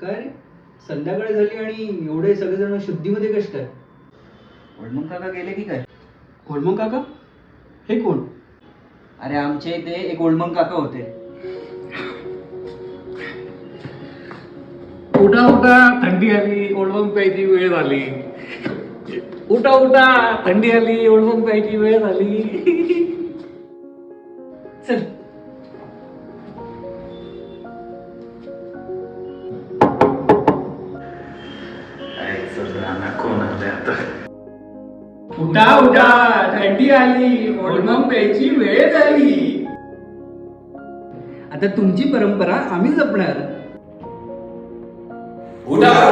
काय रे, संध्याकाळ झाली आणि एवढे सगळेजण शुद्धीमध्ये कश काय? ओळमूक काका गेले की काय? होलमंग काका हे कोण? अरे आमच्या इथे एक ओळमंग काका होते. उठा उठा, थंडी आली, ओळमूक प्यायची वेळ झाली. उठा उठा, थंडी आली, ओळमूक प्यायची वेळ झाली. चल. उठा उठा, थंडी आली, ओळमूक प्यायची वेळ झाली. आता तुमची परंपरा आम्ही जपणार. उठा